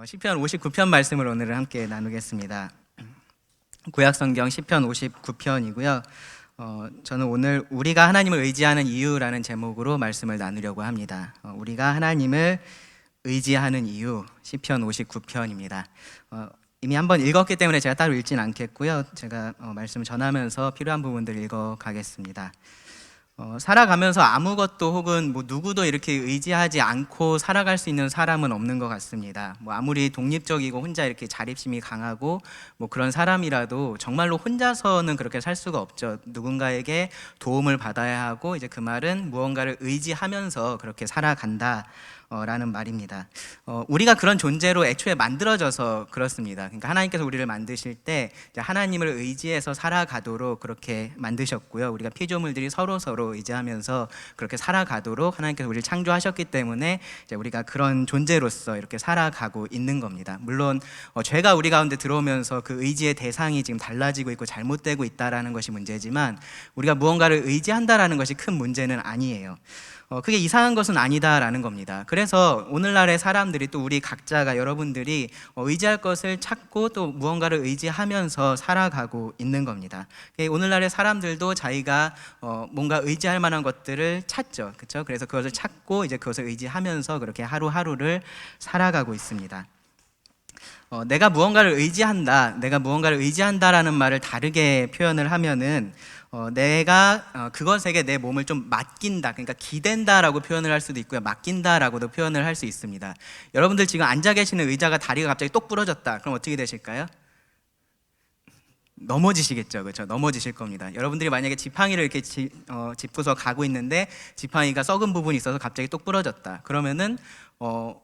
시편 59편 말씀을 오늘 함께 나누겠습니다. 구약성경 시편 59편이고요. 저는 오늘 우리가 하나님을 의지하는 이유라는 제목으로 말씀을 나누려고 합니다. 우리가 하나님을 의지하는 이유, 시편 59편입니다. 이미 한번 읽었기 때문에 제가 따로 읽진 않겠고요. 제가 말씀을 전하면서 필요한 부분들 읽어가겠습니다. 살아가면서 아무것도 혹은 누구도 이렇게 의지하지 않고 살아갈 수 있는 사람은 없는 것 같습니다. 아무리 독립적이고 혼자 이렇게 자립심이 강하고 그런 사람이라도 정말로 혼자서는 그렇게 살 수가 없죠. 누군가에게 도움을 받아야 하고, 이제 그 말은 무언가를 의지하면서 그렇게 살아간다 라는 말입니다. 우리가 그런 존재로 애초에 만들어져서 그렇습니다. 그러니까 하나님께서 우리를 만드실 때 이제 하나님을 의지해서 살아가도록 그렇게 만드셨고요. 우리가 피조물들이 서로 의지하면서 그렇게 살아가도록 하나님께서 우리를 창조하셨기 때문에 이제 우리가 그런 존재로서 이렇게 살아가고 있는 겁니다. 물론 죄가 우리 가운데 들어오면서 그 의지의 대상이 지금 달라지고 있고 잘못되고 있다라는 것이 문제지만, 우리가 무언가를 의지한다라는 것이 큰 문제는 아니에요. 그게 이상한 것은 아니다라는 겁니다. 그래서 오늘날의 사람들이, 또 우리 각자가, 여러분들이 의지할 것을 찾고 또 무언가를 의지하면서 살아가고 있는 겁니다. 오늘날의 사람들도 자기가 뭔가 의지할 만한 것들을 찾죠, 그렇죠? 그래서 그것을 찾고 이제 그것을 의지하면서 그렇게 하루하루를 살아가고 있습니다. 내가 무언가를 의지한다라는 말을 다르게 표현을 하면은 내가 그것에게 내 몸을 좀 맡긴다, 그러니까 기댄다라고 표현을 할 수도 있고요, 맡긴다라고도 표현을 할 수 있습니다. 여러분들 지금 앉아 계시는 의자가 다리가 갑자기 똑 부러졌다, 그럼 어떻게 되실까요? 넘어지시겠죠, 그렇죠? 넘어지실 겁니다. 여러분들이 만약에 지팡이를 이렇게 짚고서 가고 있는데 지팡이가 썩은 부분이 있어서 갑자기 똑 부러졌다, 그러면은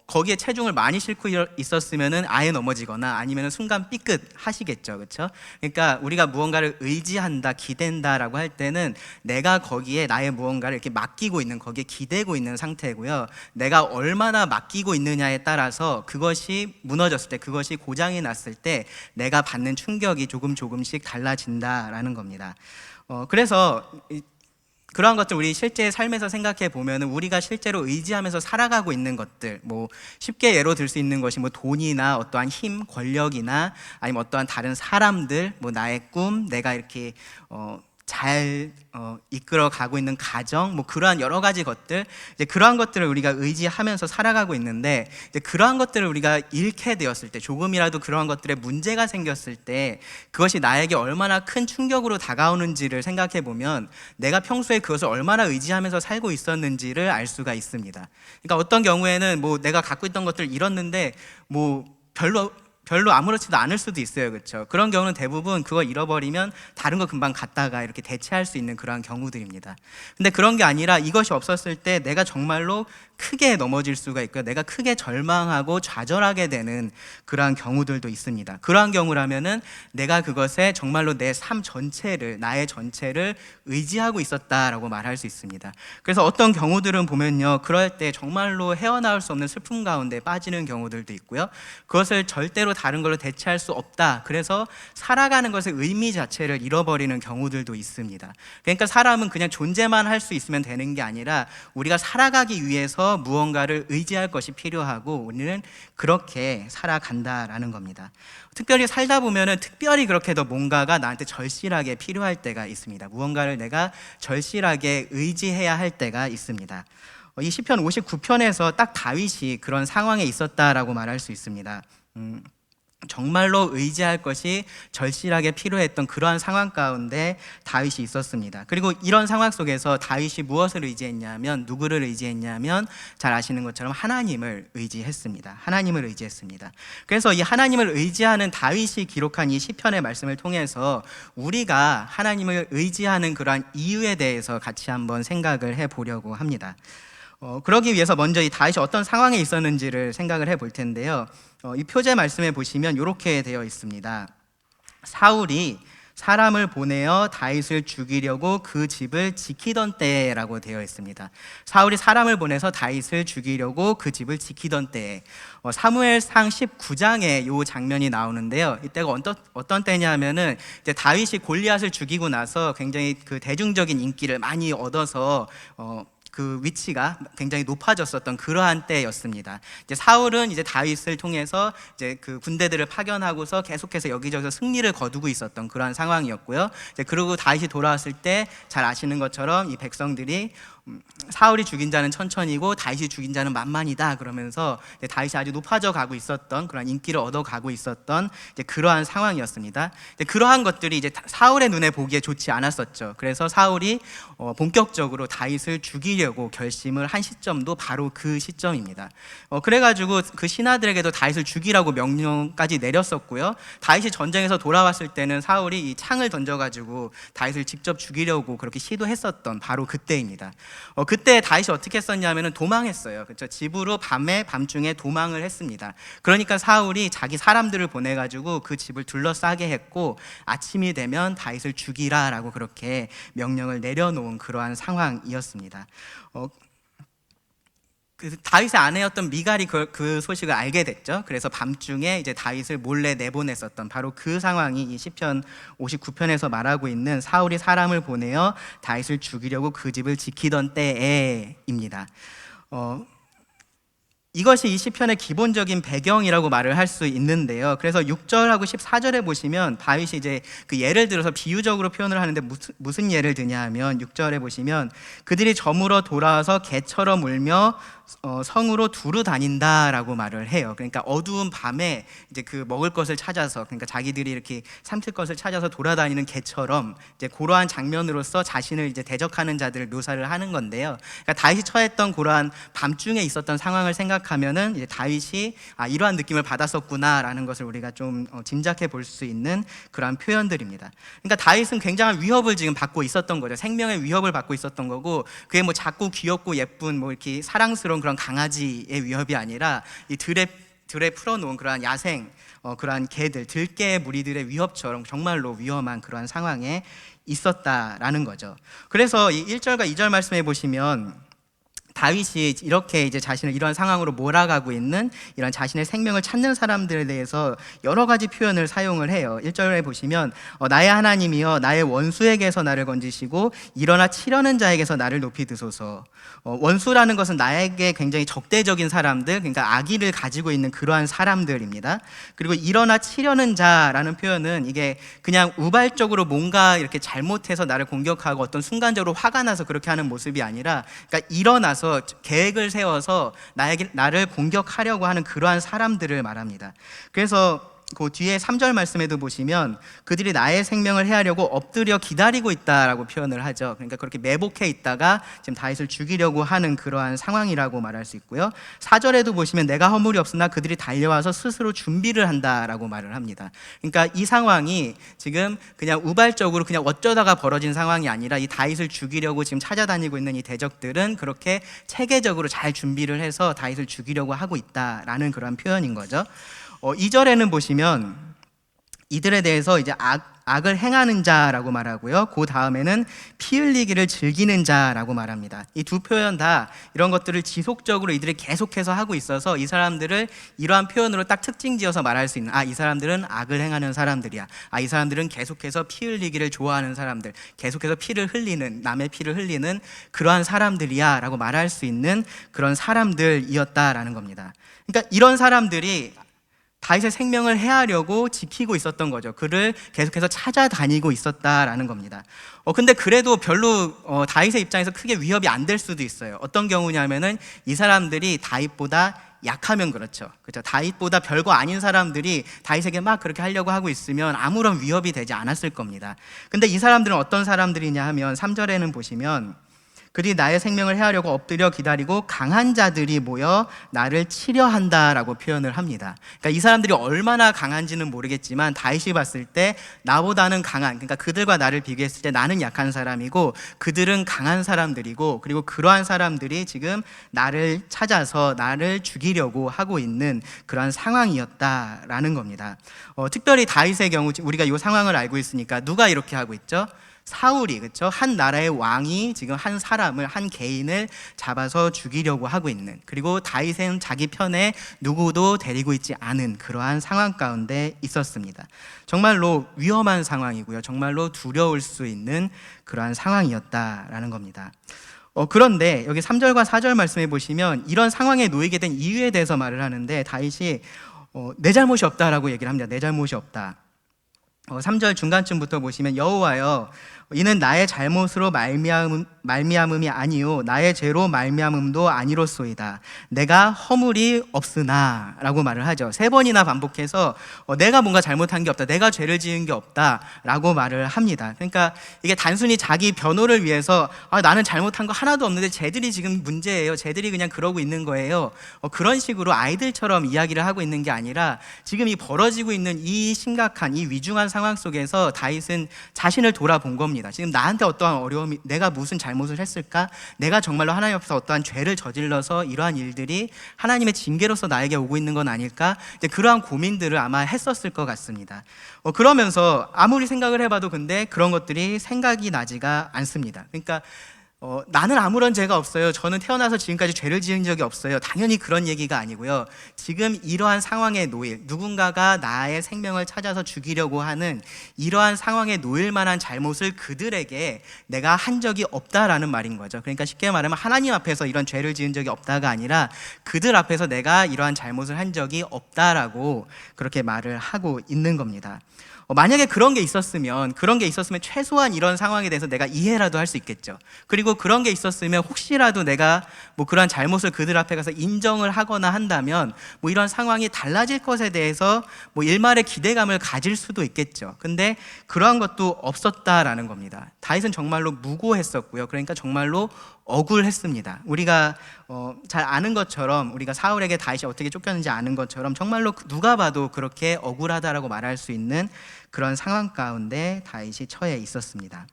거기에 체중을 많이 싣고 있었으면은 아예 넘어지거나 아니면은 순간 삐끗 하시겠죠, 그렇죠? 그러니까 우리가 무언가를 의지한다, 기댄다라고 할 때는 내가 거기에 나의 무언가를 이렇게 맡기고 있는, 거기에 기대고 있는 상태고요. 내가 얼마나 맡기고 있느냐에 따라서 그것이 무너졌을 때, 그것이 고장이 났을 때 내가 받는 충격이 조금씩 달라진다라는 겁니다. 그래서 그러한 것들 우리 실제 삶에서 생각해 보면, 우리가 실제로 의지하면서 살아가고 있는 것들, 쉽게 예로 들 수 있는 것이 돈이나 어떠한 힘, 권력이나 아니면 어떠한 다른 사람들, 나의 꿈, 내가 이렇게 잘 이끌어 가고 있는 가정, 그러한 여러 가지 것들, 이제 그러한 것들을 우리가 의지하면서 살아가고 있는데, 이제 그러한 것들을 우리가 잃게 되었을 때, 조금이라도 그러한 것들에 문제가 생겼을 때 그것이 나에게 얼마나 큰 충격으로 다가오는지를 생각해 보면, 내가 평소에 그것을 얼마나 의지하면서 살고 있었는지를 알 수가 있습니다. 그러니까 어떤 경우에는 내가 갖고 있던 것들을 잃었는데 별로 아무렇지도 않을 수도 있어요, 그렇죠? 그런 경우는 대부분 그걸 잃어버리면 다른 거 금방 갖다가 이렇게 대체할 수 있는 그러한 경우들입니다. 근데 그런 게 아니라 이것이 없었을 때 내가 정말로 크게 넘어질 수가 있고요, 내가 크게 절망하고 좌절하게 되는 그러한 경우들도 있습니다. 그러한 경우라면은 내가 그것에 정말로 내 삶 전체를, 나의 전체를 의지하고 있었다라고 말할 수 있습니다. 그래서 어떤 경우들은 보면요, 그럴 때 정말로 헤어나올 수 없는 슬픔 가운데 빠지는 경우들도 있고요, 그것을 절대로 다른 걸로 대체할 수 없다, 그래서 살아가는 것의 의미 자체를 잃어버리는 경우들도 있습니다. 그러니까 사람은 그냥 존재만 할 수 있으면 되는 게 아니라 우리가 살아가기 위해서 무언가를 의지할 것이 필요하고, 우리는 그렇게 살아간다라는 겁니다. 특별히 살다 보면은 특별히 그렇게 더 뭔가가 나한테 절실하게 필요할 때가 있습니다. 무언가를 내가 절실하게 의지해야 할 때가 있습니다. 이 시편 59편에서 딱 다윗이 그런 상황에 있었다라고 말할 수 있습니다. 정말로 의지할 것이 절실하게 필요했던 그러한 상황 가운데 다윗이 있었습니다. 그리고 이런 상황 속에서 다윗이 무엇을 의지했냐면, 누구를 의지했냐면, 잘 아시는 것처럼 하나님을 의지했습니다. 하나님을 의지했습니다. 그래서 이 하나님을 의지하는 다윗이 기록한 이 시편의 말씀을 통해서 우리가 하나님을 의지하는 그러한 이유에 대해서 같이 한번 생각을 해보려고 합니다. 그러기 위해서 먼저 이 다윗이 어떤 상황에 있었는지를 생각을 해볼 텐데요. 이 표제 말씀에 보시면 이렇게 되어 있습니다. 사울이 사람을 보내어 다윗을 죽이려고 그 집을 지키던 때라고 되어 있습니다. 사울이 사람을 보내서 다윗을 죽이려고 그 집을 지키던 때에, 사무엘상 19장에 이 장면이 나오는데요. 이때가 어떤 때냐면은 이제 다윗이 골리앗을 죽이고 나서 굉장히 그 대중적인 인기를 많이 얻어서 그 위치가 굉장히 높아졌었던 그러한 때였습니다. 이제 사울은 이제 다윗을 통해서 이제 그 군대들을 파견하고서 계속해서 여기저기서 승리를 거두고 있었던 그러한 상황이었고요. 이제 그리고 다윗이 돌아왔을 때 잘 아시는 것처럼 이 백성들이 사울이 죽인 자는 천천히고 다윗이 죽인 자는 만만이다 그러면서 이제 다윗이 아주 높아져 가고 있었던 그런 인기를 얻어가고 있었던 이제 그러한 상황이었습니다. 이제 그러한 것들이 이제 사울의 눈에 보기에 좋지 않았었죠. 그래서 사울이 본격적으로 다윗을 죽이려고 결심을 한 시점도 바로 그 시점입니다. 그래가지고 그 신하들에게도 다윗을 죽이라고 명령까지 내렸었고요. 다윗이 전쟁에서 돌아왔을 때는 사울이 이 창을 던져가지고 다윗을 직접 죽이려고 그렇게 시도했었던 바로 그때입니다. 그때 다윗이 어떻게 했었냐면은 도망했어요. 그렇죠? 집으로 밤중에 도망을 했습니다. 그러니까 사울이 자기 사람들을 보내가지고 그 집을 둘러싸게 했고 아침이 되면 다윗을 죽이라라고 그렇게 명령을 내려놓은 그러한 상황이었습니다. 그 다윗의 아내였던 미갈이 그 소식을 알게 됐죠. 그래서 밤중에 이제 다윗을 몰래 내보냈었던 바로 그 상황이 이 시편 59편에서 말하고 있는 사울이 사람을 보내어 다윗을 죽이려고 그 집을 지키던 때에입니다. 이것이 이 시편의 기본적인 배경이라고 말을 할 수 있는데요. 그래서 6절하고 14절에 보시면 다윗이 이제 그 예를 들어서 비유적으로 표현을 하는데 무슨 예를 드냐 하면 6절에 보시면 그들이 저물어 돌아와서 개처럼 울며 성으로 두루 다닌다라고 말을 해요. 그러니까 어두운 밤에 이제 그 먹을 것을 찾아서, 그러니까 자기들이 이렇게 삼킬 것을 찾아서 돌아다니는 개처럼 이제 그러한 장면으로서 자신을 이제 대적하는 자들을 묘사를 하는 건데요. 그러니까 다윗이 처했던 그러한 밤중에 있었던 상황을 생각하면은 이제 다윗이 이러한 느낌을 받았었구나라는 것을 우리가 좀 짐작해 볼 수 있는 그러한 표현들입니다. 그러니까 다윗은 굉장한 위협을 지금 받고 있었던 거죠. 생명의 위협을 받고 있었던 거고, 그게 뭐 작고 귀엽고 예쁜 뭐 이렇게 사랑스러운 그런 강아지의 위협이 아니라 이 들에 풀어놓은 그러한 야생 그러한 개들, 들개 무리들의 위협처럼 정말로 위험한 그러한 상황에 있었다라는 거죠. 그래서 이 1절과 2절 말씀해 보시면 다윗이 이렇게 이제 자신을 이런 상황으로 몰아가고 있는 이런 자신의 생명을 찾는 사람들에 대해서 여러 가지 표현을 사용을 해요. 1절에 보시면 나의 하나님이여 나의 원수에게서 나를 건지시고 일어나 치려는 자에게서 나를 높이 드소서. 원수라는 것은 나에게 굉장히 적대적인 사람들, 그러니까 악의를 가지고 있는 그러한 사람들입니다. 그리고 일어나 치려는 자라는 표현은 이게 그냥 우발적으로 뭔가 이렇게 잘못해서 나를 공격하고 어떤 순간적으로 화가 나서 그렇게 하는 모습이 아니라, 그러니까 일어나서 계획을 세워서 나를 공격하려고 하는 그러한 사람들을 말합니다. 그래서 그 뒤에 3절 말씀에도 보시면 그들이 나의 생명을 해하려고 엎드려 기다리고 있다라고 표현을 하죠. 그러니까 그렇게 매복해 있다가 지금 다윗을 죽이려고 하는 그러한 상황이라고 말할 수 있고요. 4절에도 보시면 내가 허물이 없으나 그들이 달려와서 스스로 준비를 한다라고 말을 합니다. 그러니까 이 상황이 지금 그냥 우발적으로 그냥 어쩌다가 벌어진 상황이 아니라 이 다윗을 죽이려고 지금 찾아다니고 있는 이 대적들은 그렇게 체계적으로 잘 준비를 해서 다윗을 죽이려고 하고 있다라는 그런 표현인 거죠. 2절에는 보시면 이들에 대해서 이제 악을 행하는 자라고 말하고요. 그 다음에는 피 흘리기를 즐기는 자라고 말합니다. 이 두 표현 다 이런 것들을 지속적으로 이들이 계속해서 하고 있어서 이 사람들을 이러한 표현으로 딱 특징 지어서 말할 수 있는, 이 사람들은 악을 행하는 사람들이야. 이 사람들은 계속해서 피 흘리기를 좋아하는 사람들, 계속해서 피를 흘리는, 남의 피를 흘리는 그러한 사람들이야 라고 말할 수 있는 그런 사람들이었다라는 겁니다. 그러니까 이런 사람들이 다윗의 생명을 해하려고 지키고 있었던 거죠. 그를 계속해서 찾아다니고 있었다라는 겁니다. 근데 그래도 별로 다윗의 입장에서 크게 위협이 안 될 수도 있어요. 어떤 경우냐면은 이 사람들이 다윗보다 약하면 그렇죠. 다윗보다 별거 아닌 사람들이 다윗에게 막 그렇게 하려고 하고 있으면 아무런 위협이 되지 않았을 겁니다. 근데 이 사람들은 어떤 사람들이냐 하면 3절에는 보시면 그들이 나의 생명을 해하려고 엎드려 기다리고 강한 자들이 모여 나를 치려 한다라고 표현을 합니다. 그러니까 이 사람들이 얼마나 강한지는 모르겠지만 다윗이 봤을 때 나보다는 강한, 그러니까 그들과 나를 비교했을 때 나는 약한 사람이고 그들은 강한 사람들이고, 그리고 그러한 사람들이 지금 나를 찾아서 나를 죽이려고 하고 있는 그러한 상황이었다라는 겁니다. 특별히 다윗의 경우 우리가 이 상황을 알고 있으니까 누가 이렇게 하고 있죠? 사울이, 그렇죠? 한 나라의 왕이 지금 한 사람을, 한 개인을 잡아서 죽이려고 하고 있는, 그리고 다윗은 자기 편에 누구도 데리고 있지 않은 그러한 상황 가운데 있었습니다. 정말로 위험한 상황이고요. 정말로 두려울 수 있는 그러한 상황이었다라는 겁니다. 그런데 여기 3절과 4절 말씀해 보시면 이런 상황에 놓이게 된 이유에 대해서 말을 하는데 다윗이 내 잘못이 없다라고 얘기를 합니다. 내 잘못이 없다. 3절 중간쯤부터 보시면 여호와여 이는 나의 잘못으로 말미암음이 아니요 나의 죄로 말미암음도 아니로소이다. 내가 허물이 없으나 라고 말을 하죠. 3번이나 반복해서 내가 뭔가 잘못한 게 없다, 내가 죄를 지은 게 없다 라고 말을 합니다. 그러니까 이게 단순히 자기 변호를 위해서 나는 잘못한 거 하나도 없는데 쟤들이 지금 문제예요, 쟤들이 그냥 그러고 있는 거예요, 그런 식으로 아이들처럼 이야기를 하고 있는 게 아니라 지금 이 벌어지고 있는 이 심각한 이 위중한 상황 속에서 다윗은 자신을 돌아본 겁니다. 지금 나한테 어떠한 어려움이, 내가 무슨 잘못을 했을까? 내가 정말로 하나님 앞에서 어떠한 죄를 저질러서 이러한 일들이 하나님의 징계로서 나에게 오고 있는 건 아닐까? 이제 그러한 고민들을 아마 했었을 것 같습니다. 그러면서 아무리 생각을 해봐도 근데 그런 것들이 생각이 나지가 않습니다. 그러니까 나는 아무런 죄가 없어요, 저는 태어나서 지금까지 죄를 지은 적이 없어요, 당연히 그런 얘기가 아니고요. 지금 이러한 상황에 놓일, 누군가가 나의 생명을 찾아서 죽이려고 하는 이러한 상황에 놓일 만한 잘못을 그들에게 내가 한 적이 없다라는 말인 거죠. 그러니까 쉽게 말하면 하나님 앞에서 이런 죄를 지은 적이 없다가 아니라 그들 앞에서 내가 이러한 잘못을 한 적이 없다라고 그렇게 말을 하고 있는 겁니다. 만약에 그런 게 있었으면 최소한 이런 상황에 대해서 내가 이해라도 할 수 있겠죠. 그리고 그런 게 있었으면 혹시라도 내가 그러한 잘못을 그들 앞에 가서 인정을 하거나 한다면 이런 상황이 달라질 것에 대해서 일말의 기대감을 가질 수도 있겠죠. 근데 그러한 것도 없었다라는 겁니다. 다윗은 정말로 무고했었고요. 그러니까 정말로 억울했습니다. 우리가 잘 아는 것처럼, 우리가 사울에게 다윗이 어떻게 쫓겼는지 아는 것처럼 정말로 누가 봐도 그렇게 억울하다라고 말할 수 있는 그런 상황 가운데 다윗이 처해 있었습니다.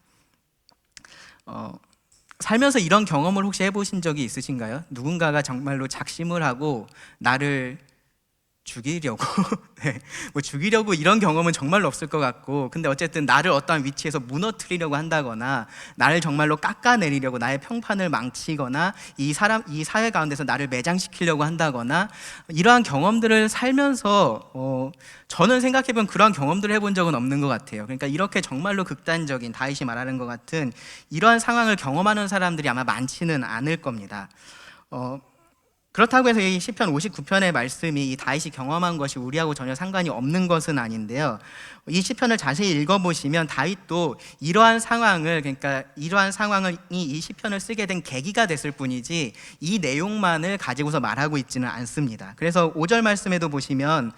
살면서 이런 경험을 혹시 해보신 적이 있으신가요? 누군가가 정말로 작심을 하고 나를 죽이려고 죽이려고 이런 경험은 정말로 없을 것 같고, 근데 어쨌든 나를 어떠한 위치에서 무너뜨리려고 한다거나 나를 정말로 깎아내리려고, 나의 평판을 망치거나 이 사회 가운데서 나를 매장시키려고 한다거나, 이러한 경험들을 살면서 저는 생각해보면 그러한 경험들을 해본 적은 없는 것 같아요. 그러니까 이렇게 정말로 극단적인, 다윗이 말하는 것 같은 이러한 상황을 경험하는 사람들이 아마 많지는 않을 겁니다. 그렇다고 해서 이 시편 59편의 말씀이 이 다윗이 경험한 것이 우리하고 전혀 상관이 없는 것은 아닌데요. 이 시편을 자세히 읽어보시면 다윗도 이러한 상황을 이 시편을 쓰게 된 계기가 됐을 뿐이지 이 내용만을 가지고서 말하고 있지는 않습니다. 그래서 5절 말씀에도 보시면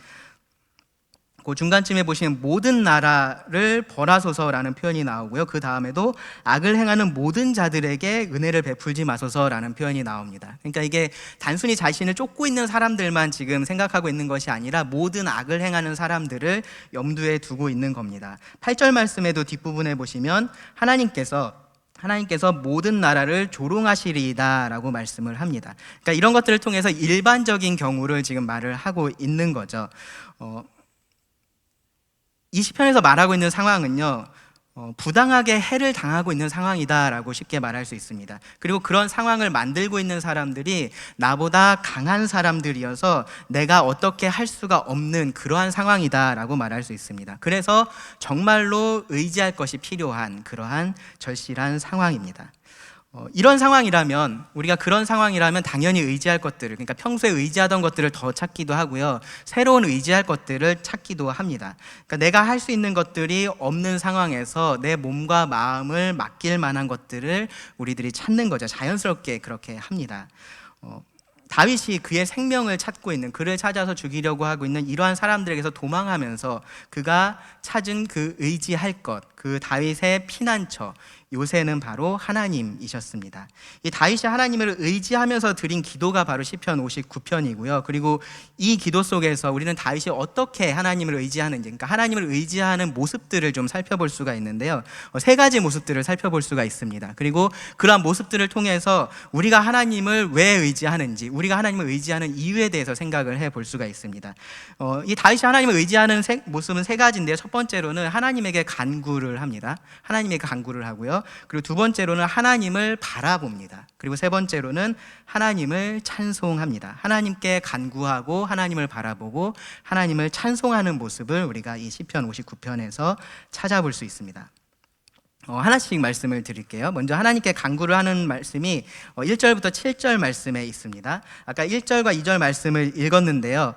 그 중간쯤에 보시면 모든 나라를 벌하소서라는 표현이 나오고요. 그 다음에도 악을 행하는 모든 자들에게 은혜를 베풀지 마소서라는 표현이 나옵니다. 그러니까 이게 단순히 자신을 쫓고 있는 사람들만 지금 생각하고 있는 것이 아니라 모든 악을 행하는 사람들을 염두에 두고 있는 겁니다. 8절 말씀에도 뒷부분에 보시면 하나님께서 모든 나라를 조롱하시리이다 라고 말씀을 합니다. 그러니까 이런 것들을 통해서 일반적인 경우를 지금 말을 하고 있는 거죠. 이 시편에서 말하고 있는 상황은요, 부당하게 해를 당하고 있는 상황이다라고 쉽게 말할 수 있습니다. 그리고 그런 상황을 만들고 있는 사람들이 나보다 강한 사람들이어서 내가 어떻게 할 수가 없는 그러한 상황이다라고 말할 수 있습니다. 그래서 정말로 의지할 것이 필요한 그러한 절실한 상황입니다. 이런 상황이라면, 우리가 그런 상황이라면 당연히 의지할 것들을, 그러니까 평소에 의지하던 것들을 더 찾기도 하고요, 새로운 의지할 것들을 찾기도 합니다. 그러니까 내가 할 수 있는 것들이 없는 상황에서 내 몸과 마음을 맡길 만한 것들을 우리들이 찾는 거죠. 자연스럽게 그렇게 합니다. 다윗이 그의 생명을 찾고 있는, 그를 찾아서 죽이려고 하고 있는 이러한 사람들에게서 도망하면서 그가 찾은 그 의지할 것, 그 다윗의 피난처, 요새는 바로 하나님이셨습니다. 이 다윗이 하나님을 의지하면서 드린 기도가 바로 시편 59편이고요. 그리고 이 기도 속에서 우리는 다윗이 어떻게 하나님을 의지하는지, 그러니까 하나님을 의지하는 모습들을 좀 살펴볼 수가 있는데요. 3가지 모습들을 살펴볼 수가 있습니다. 그리고 그러한 모습들을 통해서 우리가 하나님을 왜 의지하는지, 우리가 하나님을 의지하는 이유에 대해서 생각을 해볼 수가 있습니다. 이 다윗이 하나님을 의지하는 모습은 3가지인데요. 첫 번째로는 하나님에게 간구를 합니다. 하나님에게 간구를 하고요. 그리고 두 번째로는 하나님을 바라봅니다. 그리고 세 번째로는 하나님을 찬송합니다. 하나님께 간구하고 하나님을 바라보고 하나님을 찬송하는 모습을 우리가 이 시편 59편에서 찾아볼 수 있습니다. 하나씩 말씀을 드릴게요. 먼저 하나님께 간구를 하는 말씀이 1절부터 7절 말씀에 있습니다. 아까 1절과 2절 말씀을 읽었는데요.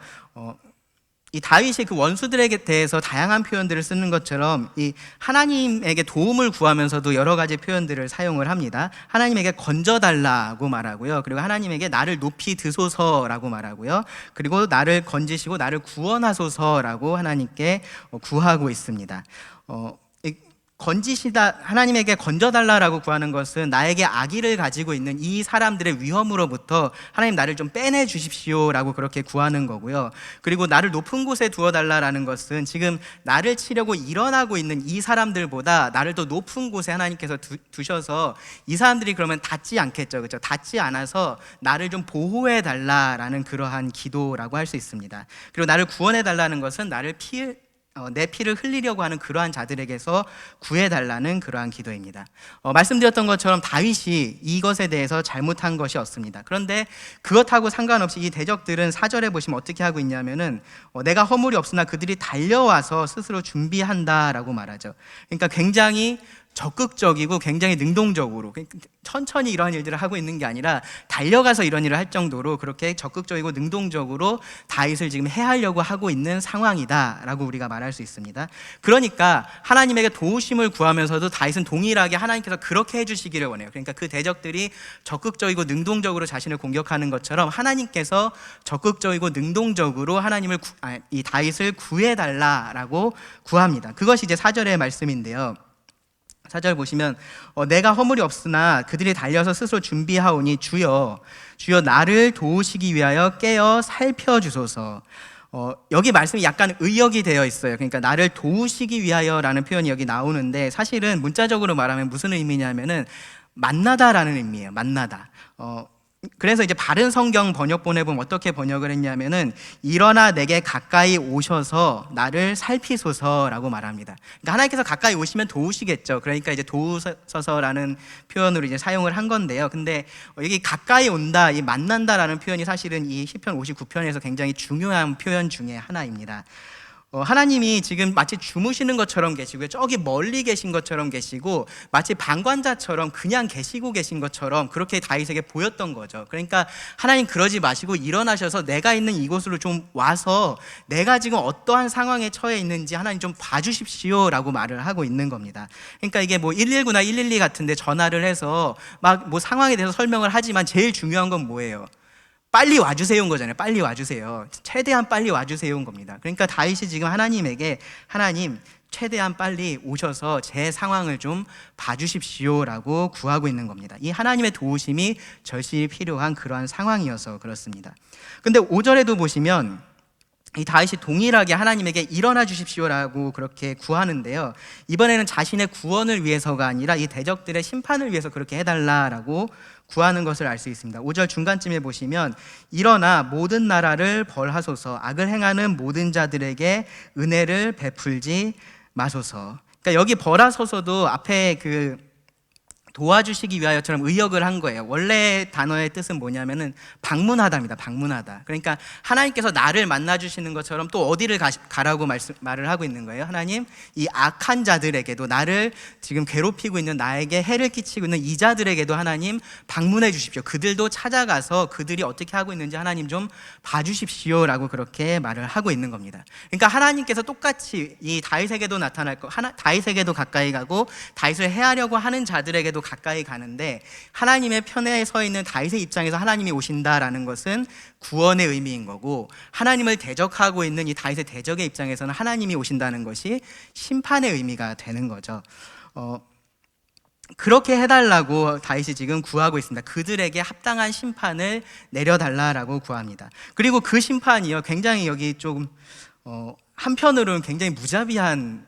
이 다윗이 그 원수들에게 대해서 다양한 표현들을 쓰는 것처럼 이 하나님에게 도움을 구하면서도 여러 가지 표현들을 사용을 합니다. 하나님에게 건져달라고 말하고요. 그리고 하나님에게 나를 높이 드소서라고 말하고요. 그리고 나를 건지시고 나를 구원하소서라고 하나님께 구하고 있습니다. 건지시다, 하나님에게 건져달라라고 구하는 것은 나에게 악의를 가지고 있는 이 사람들의 위험으로부터 하나님 나를 좀 빼내 주십시오라고 그렇게 구하는 거고요. 그리고 나를 높은 곳에 두어달라라는 것은 지금 나를 치려고 일어나고 있는 이 사람들보다 나를 더 높은 곳에 하나님께서 두셔서 이 사람들이 그러면 닿지 않겠죠, 그렇죠? 닿지 않아서 나를 좀 보호해 달라라는 그러한 기도라고 할 수 있습니다. 그리고 나를 구원해 달라는 것은 내 피를 흘리려고 하는 그러한 자들에게서 구해달라는 그러한 기도입니다. 말씀드렸던 것처럼 다윗이 이것에 대해서 잘못한 것이 없습니다. 그런데 그것하고 상관없이 이 대적들은 4절에 보시면 어떻게 하고 있냐면은 내가 허물이 없으나 그들이 달려와서 스스로 준비한다라고 말하죠. 그러니까 굉장히 적극적이고 굉장히 능동적으로 천천히 이러한 일들을 하고 있는 게 아니라 달려가서 이런 일을 할 정도로 그렇게 적극적이고 능동적으로 다윗을 지금 해하려고 하고 있는 상황이다라고 우리가 말할 수 있습니다. 그러니까 하나님에게 도우심을 구하면서도 다윗은 동일하게 하나님께서 그렇게 해주시기를 원해요. 그러니까 그 대적들이 적극적이고 능동적으로 자신을 공격하는 것처럼 하나님께서 적극적이고 능동적으로 이 다윗을 구해달라라고 구합니다. 그것이 이제 4절의 말씀인데요. 4절 보시면 내가 허물이 없으나 그들이 달려서 스스로 준비하오니 주여 나를 도우시기 위하여 깨어 살펴주소서. 여기 말씀이 약간 의역이 되어 있어요. 그러니까 나를 도우시기 위하여라는 표현이 여기 나오는데 사실은 문자적으로 말하면 무슨 의미냐면은 만나다라는 의미예요. 만나다. 그래서 이제 바른 성경 번역본에 보면 어떻게 번역을 했냐면은 일어나 내게 가까이 오셔서 나를 살피소서라고 말합니다. 그러니까 하나님께서 가까이 오시면 도우시겠죠. 그러니까 이제 도우소서라는 표현으로 이제 사용을 한 건데요. 근데 여기 가까이 온다, 이 만난다라는 표현이 사실은 이 시편 59편에서 굉장히 중요한 표현 중에 하나입니다. 하나님이 지금 마치 주무시는 것처럼 계시고요. 저기 멀리 계신 것처럼 계시고 마치 방관자처럼 그냥 계시고 계신 것처럼 그렇게 다윗에게 보였던 거죠. 그러니까 하나님 그러지 마시고 일어나셔서 내가 있는 이곳으로 좀 와서 내가 지금 어떠한 상황에 처해 있는지 하나님 좀 봐주십시오라고 말을 하고 있는 겁니다. 그러니까 이게 뭐 119나 112 같은데 전화를 해서 막 뭐 상황에 대해서 설명을 하지만 제일 중요한 건 뭐예요? 빨리 와주세요인 거잖아요. 빨리 와주세요. 최대한 빨리 와주세요인 겁니다. 그러니까 다윗이 지금 하나님에게 하나님 최대한 빨리 오셔서 제 상황을 좀 봐주십시오라고 구하고 있는 겁니다. 이 하나님의 도우심이 절실히 필요한 그러한 상황이어서 그렇습니다. 근데 5절에도 보시면 이 다윗이 동일하게 하나님에게 일어나 주십시오라고 그렇게 구하는데요. 이번에는 자신의 구원을 위해서가 아니라 이 대적들의 심판을 위해서 그렇게 해달라라고 구하는 것을 알 수 있습니다. 5절 중간쯤에 보시면 일어나 모든 나라를 벌하소서 악을 행하는 모든 자들에게 은혜를 베풀지 마소서. 그러니까 여기 벌하소서도 앞에 그 도와주시기 위하여처럼 의역을 한 거예요. 원래 단어의 뜻은 뭐냐면은 방문하다입니다. 방문하다. 그러니까 하나님께서 나를 만나주시는 것처럼 또 어디를 가라고 말을 하고 있는 거예요. 하나님, 이 악한 자들에게도 나를 지금 괴롭히고 있는 나에게 해를 끼치고 있는 이 자들에게도 하나님 방문해 주십시오. 그들도 찾아가서 그들이 어떻게 하고 있는지 하나님 좀 봐주십시오라고 그렇게 말을 하고 있는 겁니다. 그러니까 하나님께서 똑같이 이 다윗에게도 나타날 거, 다윗에게도 가까이 가고 다윗을 해하려고 하는 자들에게도 가까이 가는데 하나님의 편에 서 있는 다윗의 입장에서 하나님이 오신다라는 것은 구원의 의미인 거고 하나님을 대적하고 있는 이 다윗의 대적의 입장에서는 하나님이 오신다는 것이 심판의 의미가 되는 거죠. 그렇게 해달라고 다윗이 지금 구하고 있습니다. 그들에게 합당한 심판을 내려달라라고 구합니다. 그리고 그 심판이요 굉장히 여기 좀 한편으로는 굉장히 무자비한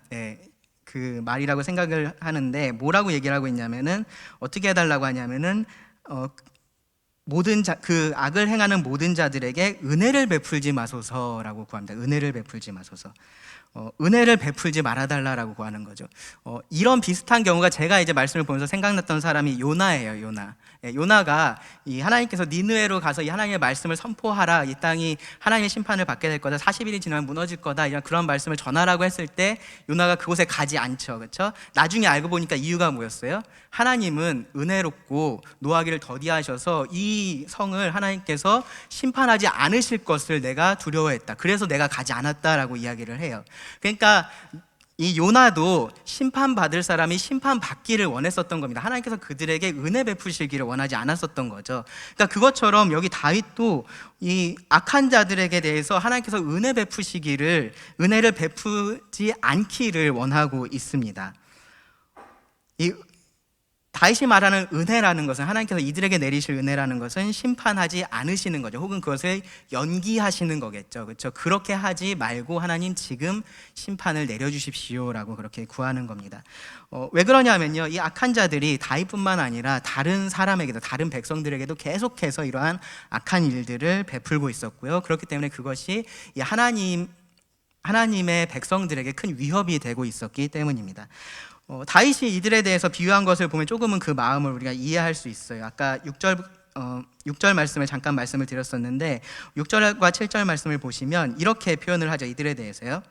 그 말이라고 생각을 하는데 뭐라고 얘기를 하고 있냐면은 어떻게 해달라고 하냐면은 그 악을 행하는 모든 자들에게 은혜를 베풀지 마소서라고 구합니다. 은혜를 베풀지 마소서. 은혜를 베풀지 말아달라라고 구하는 거죠. 이런 비슷한 경우가 제가 이제 말씀을 보면서 생각났던 사람이 요나예요. 요나. 요나가 이 하나님께서 니느웨로 가서 이 하나님의 말씀을 선포하라. 이 땅이 하나님의 심판을 받게 될 거다. 40일이 지나면 무너질 거다. 이런 그런 말씀을 전하라고 했을 때 요나가 그곳에 가지 않죠. 그렇죠? 나중에 알고 보니까 이유가 뭐였어요? 하나님은 은혜롭고 노하기를 더디하셔서 이 성을 하나님께서 심판하지 않으실 것을 내가 두려워했다. 그래서 내가 가지 않았다라고 이야기를 해요. 그러니까 이 요나도 심판받을 사람이 심판받기를 원했었던 겁니다. 하나님께서 그들에게 은혜 베푸시기를 원하지 않았었던 거죠. 그러니까 그것처럼 여기 다윗도 이 악한 자들에게 대해서 하나님께서 은혜를 베푸지 않기를 원하고 있습니다. 이 다윗이 말하는 은혜라는 것은, 하나님께서 이들에게 내리실 은혜라는 것은 심판하지 않으시는 거죠. 혹은 그것을 연기하시는 거겠죠. 그렇죠? 그렇게 하지 말고 하나님 지금 심판을 내려주십시오라고 그렇게 구하는 겁니다. 왜 그러냐면요, 이 악한 자들이 다윗뿐만 아니라 다른 사람에게도, 다른 백성들에게도 계속해서 이러한 악한 일들을 베풀고 있었고요. 그렇기 때문에 그것이 이 하나님의 백성들에게 큰 위협이 되고 있었기 때문입니다. 다윗이 이들에 대해서 비유한 것을 보면 조금은 그 마음을 우리가 이해할 수 있어요. 아까 6절 말씀을 잠깐 말씀을 드렸었는데 6절과 7절 말씀을 보시면 이렇게 표현을 하죠. 이들에 대해서요.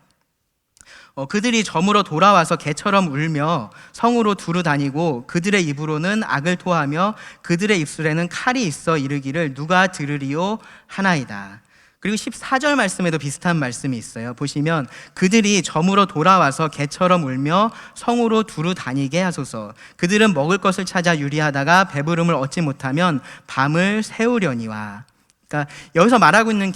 그들이 점으로 돌아와서 개처럼 울며 성으로 두루 다니고 그들의 입으로는 악을 토하며 그들의 입술에는 칼이 있어 이르기를 누가 들으리요 하나이다. 그리고 14절 말씀에도 비슷한 말씀이 있어요. 보시면 그들이 점으로 돌아와서 개처럼 울며 성으로 두루 다니게 하소서. 그들은 먹을 것을 찾아 유리하다가 배부름을 얻지 못하면 밤을 새우려니와. 그러니까 여기서 말하고 있는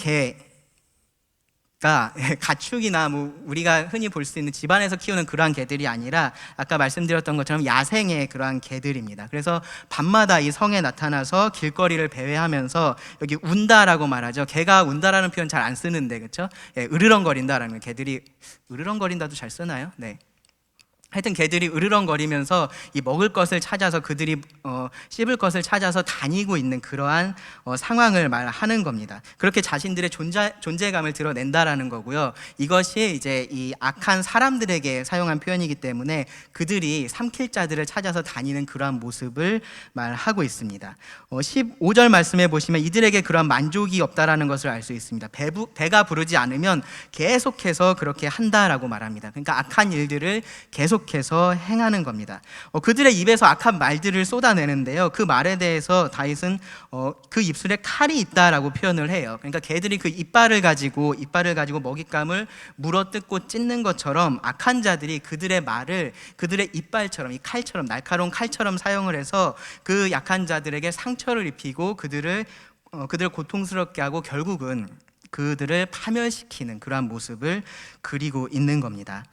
가축이나 뭐 우리가 흔히 볼 수 있는 집안에서 키우는 그러한 개들이 아니라 아까 말씀드렸던 것처럼 야생의 그러한 개들입니다. 그래서 밤마다 이 성에 나타나서 길거리를 배회하면서 여기 운다라고 말하죠. 개가 운다라는 표현 잘 안 쓰는데, 그렇죠? 으르렁거린다라는, 개들이 으르렁거린다도 잘 쓰나요? 네. 하여튼 개들이 으르렁거리면서 이 먹을 것을 찾아서 그들이 씹을 것을 찾아서 다니고 있는 그러한 상황을 말하는 겁니다. 그렇게 자신들의 존재감을 드러낸다라는 거고요. 이것이 이제 이 악한 사람들에게 사용한 표현이기 때문에 그들이 삼킬 자들을 찾아서 다니는 그러한 모습을 말하고 있습니다. 15절 말씀에 보시면 이들에게 그러한 만족이 없다라는 것을 알 수 있습니다. 배가 부르지 않으면 계속해서 그렇게 한다라고 말합니다. 그러니까 악한 일들을 계속해서 행하는 겁니다. 그들의 입에서 악한 말들을 쏟아내는데요. 그 말에 대해서 다윗은 그 입술에 칼이 있다라고 표현을 해요. 그러니까 개들이 그 이빨을 가지고 먹잇감을 물어뜯고 찢는 것처럼 악한 자들이 그들의 말을 그들의 이빨처럼, 이 칼처럼, 날카로운 칼처럼 사용을 해서 그 약한 자들에게 상처를 입히고 그들을 고통스럽게 하고 결국은 그들을 파멸시키는 그러한 모습을 그리고 있는 겁니다.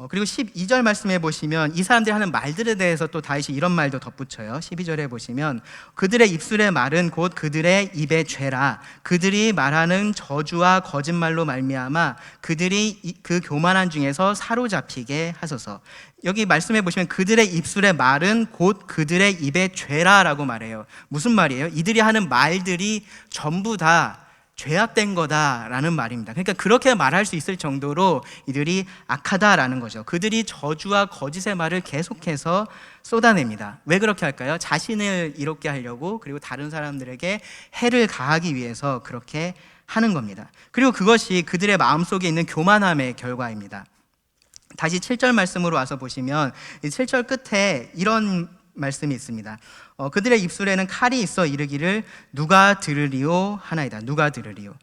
그리고 12절 말씀해 보시면 이 사람들이 하는 말들에 대해서 또 다윗이 이런 말도 덧붙여요. 12절에 보시면 그들의 입술의 말은 곧 그들의 입의 죄라. 그들이 말하는 저주와 거짓말로 말미암아 그들이 그 교만한 중에서 사로잡히게 하소서. 여기 말씀해 보시면 그들의 입술의 말은 곧 그들의 입의 죄라라고 말해요. 무슨 말이에요? 이들이 하는 말들이 전부 다 죄악된 거다라는 말입니다. 그러니까 그렇게 말할 수 있을 정도로 이들이 악하다라는 거죠. 그들이 저주와 거짓의 말을 계속해서 쏟아냅니다. 왜 그렇게 할까요? 자신을 이롭게 하려고, 그리고 다른 사람들에게 해를 가하기 위해서 그렇게 하는 겁니다. 그리고 그것이 그들의 마음속에 있는 교만함의 결과입니다. 다시 7절 말씀으로 와서 보시면 이 7절 끝에 이런 말씀이 있습니다. 그들의 입술에는 칼이 있어 이르기를 누가 들으리요 하나이다. 누가 들으리요.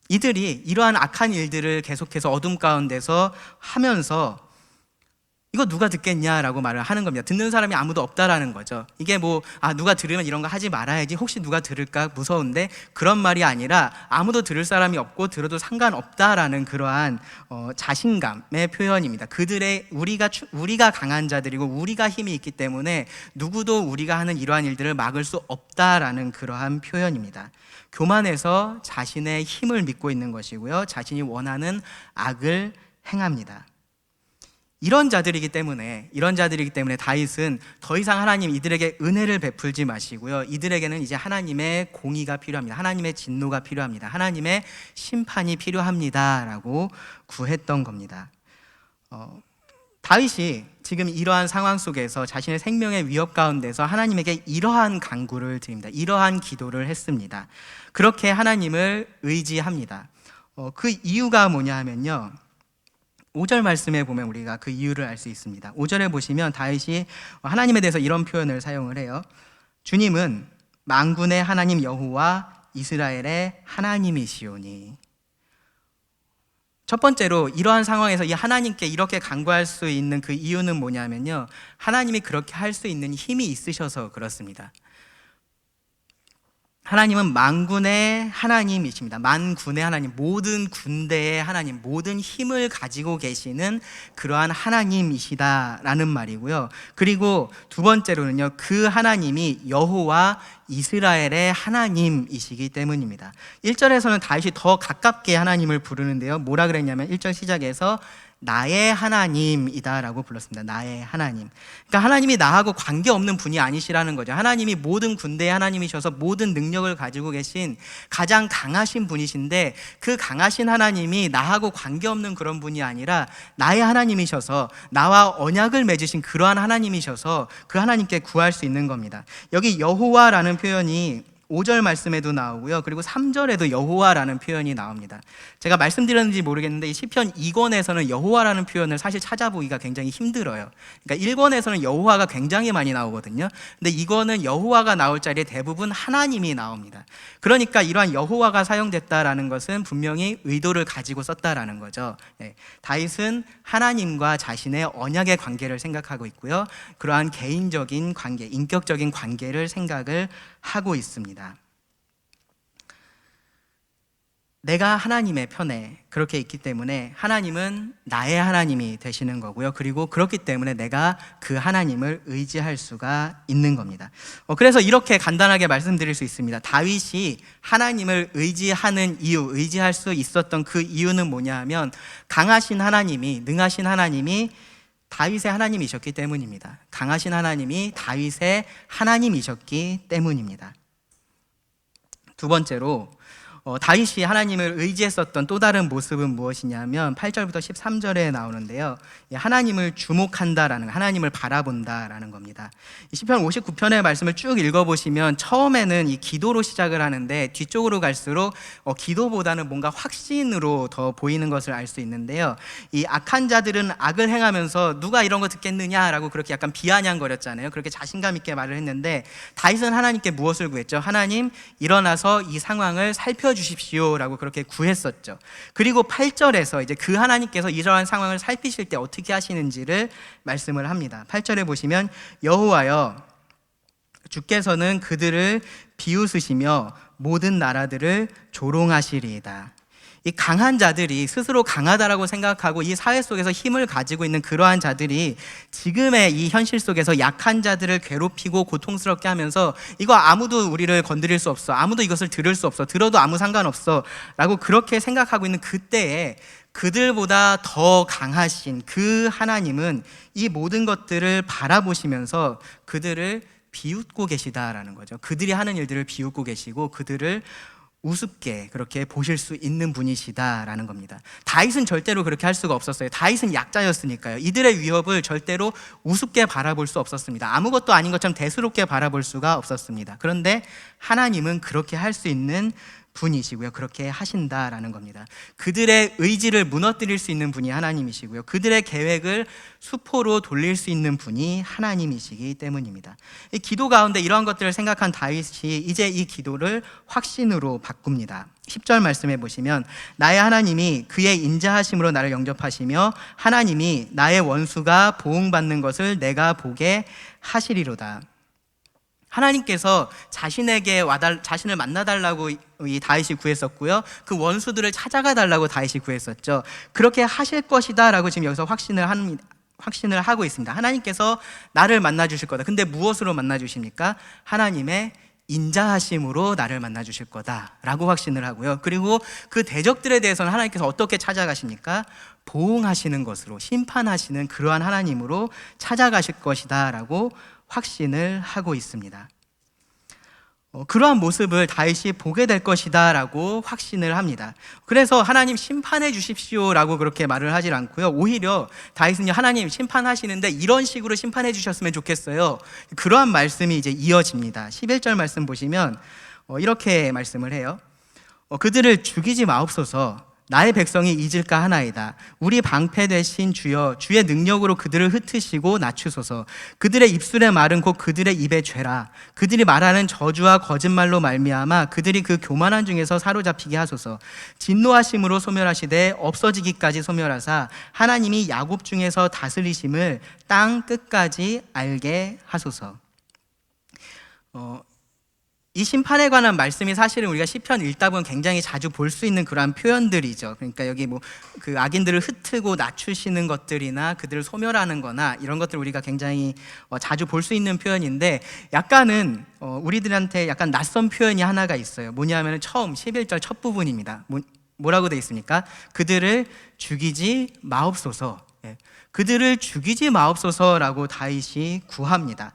이들이 이러한 악한 일들을 계속해서 어둠 가운데서 하면서 이거 누가 듣겠냐라고 말을 하는 겁니다. 듣는 사람이 아무도 없다라는 거죠. 이게 누가 들으면 이런 거 하지 말아야지, 혹시 누가 들을까 무서운데, 그런 말이 아니라 아무도 들을 사람이 없고 들어도 상관없다라는 그러한 자신감의 표현입니다. 우리가 강한 자들이고 우리가 힘이 있기 때문에 누구도 우리가 하는 이러한 일들을 막을 수 없다라는 그러한 표현입니다. 교만해서 자신의 힘을 믿고 있는 것이고요, 자신이 원하는 악을 행합니다. 이런 자들이기 때문에 다윗은 더 이상 하나님 이들에게 은혜를 베풀지 마시고요, 이들에게는 이제 하나님의 공의가 필요합니다. 하나님의 진노가 필요합니다. 하나님의 심판이 필요합니다라고 구했던 겁니다. 다윗이 지금 이러한 상황 속에서 자신의 생명의 위협 가운데서 하나님에게 이러한 간구를 드립니다. 이러한 기도를 했습니다. 그렇게 하나님을 의지합니다. 그 이유가 뭐냐 하면요, 5절 말씀에 보면 우리가 그 이유를 알 수 있습니다. 5절에 보시면 다윗이 하나님에 대해서 이런 표현을 사용을 해요. 주님은 만군의 하나님 여호와 이스라엘의 하나님이시오니. 첫 번째로 이러한 상황에서 이 하나님께 이렇게 간구할 수 있는 그 이유는 뭐냐면요, 하나님이 그렇게 할 수 있는 힘이 있으셔서 그렇습니다. 하나님은 만군의 하나님이십니다. 만군의 하나님, 모든 군대의 하나님, 모든 힘을 가지고 계시는 그러한 하나님이시다라는 말이고요. 그리고 두 번째로는요, 그 하나님이 여호와 이스라엘의 하나님이시기 때문입니다. 1절에서는 다윗이 더 가깝게 하나님을 부르는데요, 뭐라 그랬냐면 1절 시작에서 나의 하나님이다라고 불렀습니다. 나의 하나님. 그러니까 하나님이 나하고 관계없는 분이 아니시라는 거죠. 하나님이 모든 군대의 하나님이셔서 모든 능력을 가지고 계신 가장 강하신 분이신데, 그 강하신 하나님이 나하고 관계없는 그런 분이 아니라 나의 하나님이셔서 나와 언약을 맺으신 그러한 하나님이셔서 그 하나님께 구할 수 있는 겁니다. 여기 여호와라는 표현이 5절 말씀에도 나오고요, 그리고 3절에도 여호와라는 표현이 나옵니다. 제가 말씀드렸는지 모르겠는데 이 시편 2권에서는 여호와라는 표현을 사실 찾아보기가 굉장히 힘들어요. 그러니까 1권에서는 여호와가 굉장히 많이 나오거든요. 근데 2권은 여호와가 나올 자리에 대부분 하나님이 나옵니다. 그러니까 이러한 여호와가 사용됐다라는 것은 분명히 의도를 가지고 썼다라는 거죠. 다윗은 하나님과 자신의 언약의 관계를 생각하고 있고요, 그러한 개인적인 관계, 인격적인 관계를 생각을 하고 있습니다. 내가 하나님의 편에 그렇게 있기 때문에 하나님은 나의 하나님이 되시는 거고요, 그리고 그렇기 때문에 내가 그 하나님을 의지할 수가 있는 겁니다. 그래서 이렇게 간단하게 말씀드릴 수 있습니다. 다윗이 하나님을 의지하는 이유, 의지할 수 있었던 그 이유는 뭐냐 하면, 강하신 하나님이, 능하신 하나님이 다윗의 하나님이셨기 때문입니다. 강하신 하나님이 다윗의 하나님이셨기 때문입니다. 두 번째로 다윗이 하나님을 의지했었던 또 다른 모습은 무엇이냐면 8절부터 13절에 나오는데요, 하나님을 주목한다라는, 하나님을 바라본다라는 겁니다. 시편 59편의 말씀을 쭉 읽어보시면 처음에는 이 기도로 시작을 하는데 뒤쪽으로 갈수록 기도보다는 뭔가 확신으로 더 보이는 것을 알 수 있는데요, 이 악한 자들은 악을 행하면서 누가 이런 거 듣겠느냐라고 그렇게 약간 비아냥거렸잖아요. 그렇게 자신감 있게 말을 했는데, 다윗은 하나님께 무엇을 구했죠? 하나님, 일어나서 이 상황을 살펴주십시오라고 그렇게 구했었죠. 그리고 8절에서 이제 그 하나님께서 이러한 상황을 살피실 때 어떻게 하시는지를 말씀을 합니다. 8절에 보시면 여호와여, 주께서는 그들을 비웃으시며 모든 나라들을 조롱하시리이다. 이 강한 자들이, 스스로 강하다라고 생각하고 이 사회 속에서 힘을 가지고 있는 그러한 자들이 지금의 이 현실 속에서 약한 자들을 괴롭히고 고통스럽게 하면서 이거 아무도 우리를 건드릴 수 없어, 아무도 이것을 들을 수 없어, 들어도 아무 상관없어 라고 그렇게 생각하고 있는 그때에 그들보다 더 강하신 그 하나님은 이 모든 것들을 바라보시면서 그들을 비웃고 계시다라는 거죠. 그들이 하는 일들을 비웃고 계시고 그들을 우습게 그렇게 보실 수 있는 분이시다라는 겁니다. 다윗은 절대로 그렇게 할 수가 없었어요. 다윗은 약자였으니까요. 이들의 위협을 절대로 우습게 바라볼 수 없었습니다. 아무것도 아닌 것처럼 대수롭게 바라볼 수가 없었습니다. 그런데 하나님은 그렇게 할 수 있는 분이시고요, 그렇게 하신다라는 겁니다. 그들의 의지를 무너뜨릴 수 있는 분이 하나님이시고요, 그들의 계획을 수포로 돌릴 수 있는 분이 하나님이시기 때문입니다. 이 기도 가운데 이러한 것들을 생각한 다윗이 이제 이 기도를 확신으로 바꿉니다. 10절 말씀해 보시면 나의 하나님이 그의 인자하심으로 나를 영접하시며 하나님이 나의 원수가 보응받는 것을 내가 보게 하시리로다. 하나님께서 자신에게 자신을 만나달라고 이 다윗이 구했었고요, 그 원수들을 찾아가 달라고 다윗이 구했었죠. 그렇게 하실 것이다 라고 지금 여기서 확신을 하고 있습니다. 하나님께서 나를 만나 주실 거다. 근데 무엇으로 만나 주십니까? 하나님의 인자하심으로 나를 만나 주실 거다라고 확신을 하고요. 그리고 그 대적들에 대해서는 하나님께서 어떻게 찾아가십니까? 보응하시는 것으로, 심판하시는 그러한 하나님으로 찾아가실 것이다라고 확신을 하고 있습니다. 그러한 모습을 다윗이 보게 될 것이다 라고 확신을 합니다. 그래서 하나님 심판해 주십시오 라고 그렇게 말을 하질 않고요. 오히려 다윗은요, 하나님 심판하시는데 이런 식으로 심판해 주셨으면 좋겠어요. 그러한 말씀이 이제 이어집니다. 11절 말씀 보시면 이렇게 말씀을 해요. 그들을 죽이지 마옵소서. 나의 백성이 잊을까 하나이다. 우리 방패 되신 주여, 주의 능력으로 그들을 흩으시고 낮추소서. 그들의 입술의 말은 곧 그들의 입의 죄라. 그들이 말하는 저주와 거짓말로 말미암아 그들이 그 교만한 중에서 사로잡히게 하소서. 진노하심으로 소멸하시되 없어지기까지 소멸하사 하나님이 야곱 중에서 다스리심을 땅 끝까지 알게 하소서. 이 심판에 관한 말씀이 사실은 우리가 시편 읽다 보면 굉장히 자주 볼 수 있는 그러한 표현들이죠. 그러니까 여기 그 악인들을 흩트고 낮추시는 것들이나 그들을 소멸하는 거나 이런 것들 우리가 굉장히 자주 볼 수 있는 표현인데, 약간은 우리들한테 약간 낯선 표현이 하나가 있어요. 뭐냐면 처음 11절 첫 부분입니다. 뭐라고 되어 있습니까? 그들을 죽이지 마옵소서. 그들을 죽이지 마옵소서라고 다윗이 구합니다.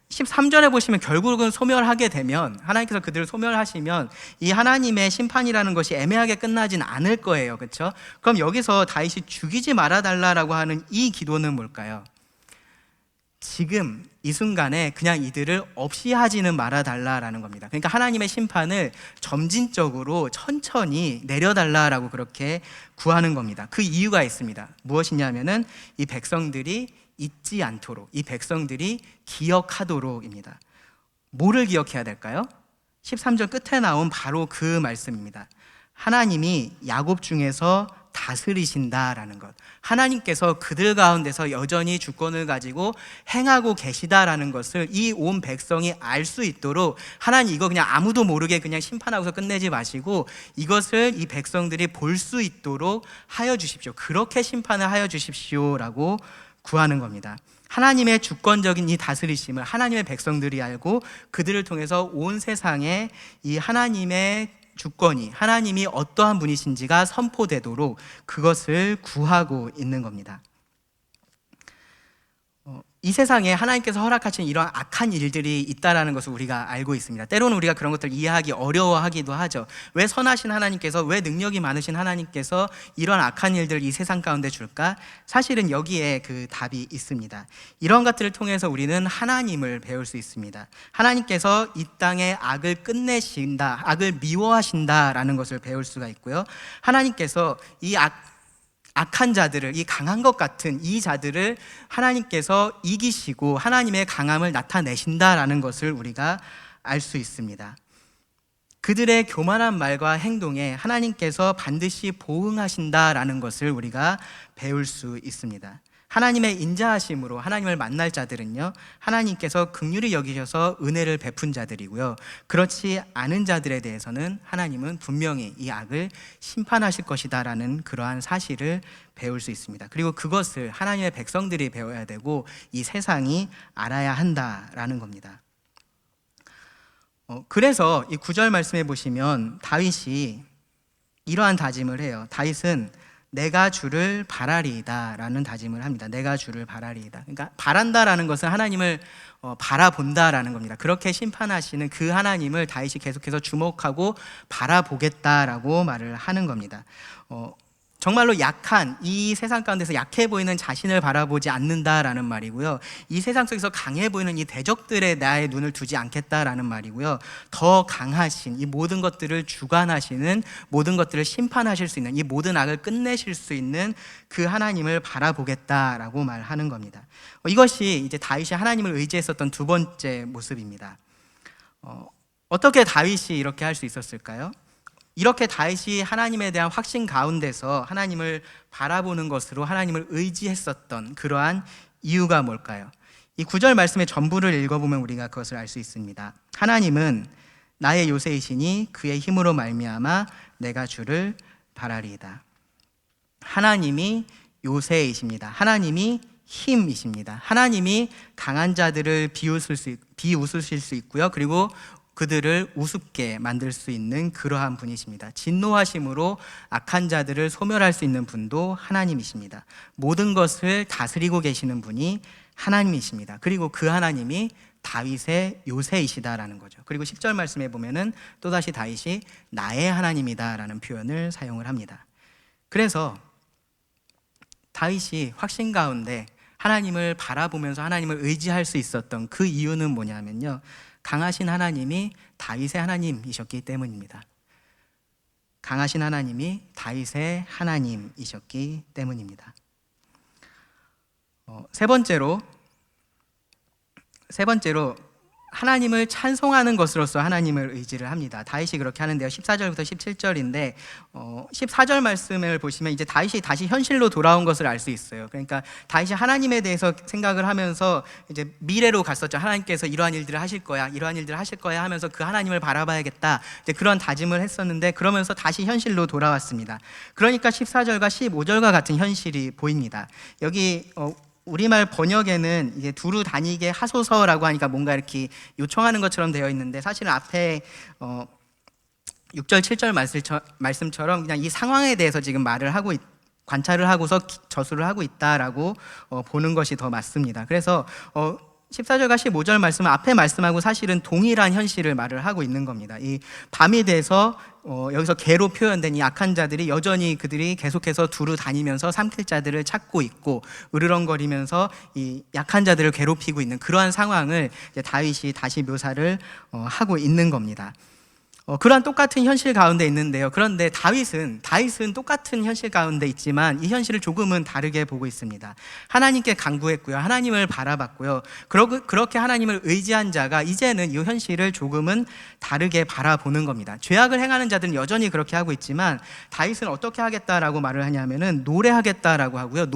13절에 보시면 결국은 소멸하게 되면, 하나님께서 그들을 소멸하시면 이 하나님의 심판이라는 것이 애매하게 끝나진 않을 거예요. 그렇죠? 그럼 여기서 다윗이 죽이지 말아달라고 하는 이 기도는 뭘까요? 지금 이 순간에 그냥 이들을 없이 하지는 말아달라라는 겁니다. 그러니까 하나님의 심판을 점진적으로 천천히 내려달라라고 그렇게 구하는 겁니다. 그 이유가 있습니다. 무엇이냐면은 이 백성들이 잊지 않도록, 이 백성들이 기억하도록입니다. 뭐를 기억해야 될까요? 13절 끝에 나온 바로 그 말씀입니다. 하나님이 야곱 중에서 다스리신다라는 것, 하나님께서 그들 가운데서 여전히 주권을 가지고 행하고 계시다라는 것을 이 온 백성이 알 수 있도록, 하나님 이거 그냥 아무도 모르게 그냥 심판하고서 끝내지 마시고 이것을 이 백성들이 볼 수 있도록 하여 주십시오. 그렇게 심판을 하여 주십시오라고 구하는 겁니다. 하나님의 주권적인 이 다스리심을 하나님의 백성들이 알고 그들을 통해서 온 세상에 이 하나님의 주권이, 하나님이 어떠한 분이신지가 선포되도록 그것을 구하고 있는 겁니다. 이 세상에 하나님께서 허락하신 이러한 악한 일들이 있다라는 것을 우리가 알고 있습니다. 때로는 우리가 그런 것들을 이해하기 어려워하기도 하죠. 왜 선하신 하나님께서, 왜 능력이 많으신 하나님께서 이런 악한 일들을 이 세상 가운데 줄까? 사실은 여기에 그 답이 있습니다. 이런 것들을 통해서 우리는 하나님을 배울 수 있습니다. 하나님께서 이 땅에 악을 끝내신다, 악을 미워하신다라는 것을 배울 수가 있고요. 하나님께서 이 악한 자들을, 이 강한 것 같은 이 자들을 하나님께서 이기시고 하나님의 강함을 나타내신다라는 것을 우리가 알 수 있습니다. 그들의 교만한 말과 행동에 하나님께서 반드시 보응하신다라는 것을 우리가 배울 수 있습니다. 하나님의 인자하심으로 하나님을 만날 자들은요, 하나님께서 긍휼히 여기셔서 은혜를 베푼 자들이고요, 그렇지 않은 자들에 대해서는 하나님은 분명히 이 악을 심판하실 것이다라는 그러한 사실을 배울 수 있습니다. 그리고 그것을 하나님의 백성들이 배워야 되고 이 세상이 알아야 한다라는 겁니다. 그래서 이 9절 말씀에 보시면 다윗이 이러한 다짐을 해요. 다윗은 내가 주를 바라리이다 라는 다짐을 합니다. 내가 주를 바라리이다. 그러니까 바란다라는 것은 하나님을 바라본다라는 겁니다. 그렇게 심판하시는 그 하나님을 다윗이 계속해서 주목하고 바라보겠다라고 말을 하는 겁니다. 정말로 약한, 이 세상 가운데서 약해 보이는 자신을 바라보지 않는다라는 말이고요, 이 세상 속에서 강해 보이는 이 대적들에 나의 눈을 두지 않겠다라는 말이고요, 더 강하신, 이 모든 것들을 주관하시는, 모든 것들을 심판하실 수 있는, 이 모든 악을 끝내실 수 있는 그 하나님을 바라보겠다라고 말하는 겁니다. 이것이 이제 다윗이 하나님을 의지했었던 두 번째 모습입니다. 어떻게 다윗이 이렇게 할 수 있었을까요? 이렇게 다윗이 하나님에 대한 확신 가운데서 하나님을 바라보는 것으로 하나님을 의지했었던 그러한 이유가 뭘까요? 이 9절 말씀의 전부를 읽어보면 우리가 그것을 알 수 있습니다. 하나님은 나의 요새이시니 그의 힘으로 말미암아 내가 주를 바라리이다. 하나님이 요새이십니다. 하나님이 힘이십니다. 하나님이 강한 자들을 비웃으실 수 있고요, 그리고 그들을 우습게 만들 수 있는 그러한 분이십니다. 진노하심으로 악한 자들을 소멸할 수 있는 분도 하나님이십니다. 모든 것을 다스리고 계시는 분이 하나님이십니다. 그리고 그 하나님이 다윗의 요새이시다라는 거죠. 그리고 10절 말씀에 보면은 또다시 다윗이 나의 하나님이다라는 표현을 사용을 합니다. 그래서 다윗이 확신 가운데 하나님을 바라보면서 하나님을 의지할 수 있었던 그 이유는 뭐냐면요, 강하신 하나님이 다윗의 하나님이셨기 때문입니다. 강하신 하나님이 다윗의 하나님이셨기 때문입니다. 세 번째로 하나님을 찬송하는 것으로서 하나님을 의지를 합니다. 다윗이 그렇게 하는데요. 14절부터 17절인데 14절 말씀을 보시면 이제 다윗이 다시 현실로 돌아온 것을 알 수 있어요. 그러니까 다윗이 하나님에 대해서 생각을 하면서 이제 미래로 갔었죠. 하나님께서 이러한 일들을 하실 거야, 이러한 일들을 하실 거야 하면서 그 하나님을 바라봐야겠다, 이제 그런 다짐을 했었는데, 그러면서 다시 현실로 돌아왔습니다. 그러니까 14절과 15절과 같은 현실이 보입니다. 여기 우리말 번역에는 이제 두루 다니게 하소서라고 하니까 뭔가 이렇게 요청하는 것처럼 되어 있는데, 사실은 앞에 6절 7절 말씀처럼 그냥 이 상황에 대해서 지금 관찰을 하고서 저수를 하고 있다라고 보는 것이 더 맞습니다. 그래서 14절과 15절 말씀은 앞에 말씀하고 사실은 동일한 현실을 말을 하고 있는 겁니다. 이 밤이 돼서 여기서 개로 표현된 이 악한 자들이 여전히 그들이 계속해서 두루 다니면서 삼킬 자들을 찾고 있고 으르렁거리면서 이 약한 자들을 괴롭히고 있는 그러한 상황을 이제 다윗이 다시 묘사를 하고 있는 겁니다. 그러한 똑같은 현실 가운데 있는데요. 그런데 다윗은 똑같은 현실 가운데 있지만 이 현실을 조금은 다르게 보고 있습니다. 하나님께 간구했고요, 하나님을 바라봤고요. 그렇게 하나님을 의지한 자가 이제는 이 현실을 조금은 다르게 바라보는 겁니다. 죄악을 행하는 자들은 여전히 그렇게 하고 있지만 다윗은 어떻게 하겠다라고 말을 하냐면은 노래하겠다라고 하고요,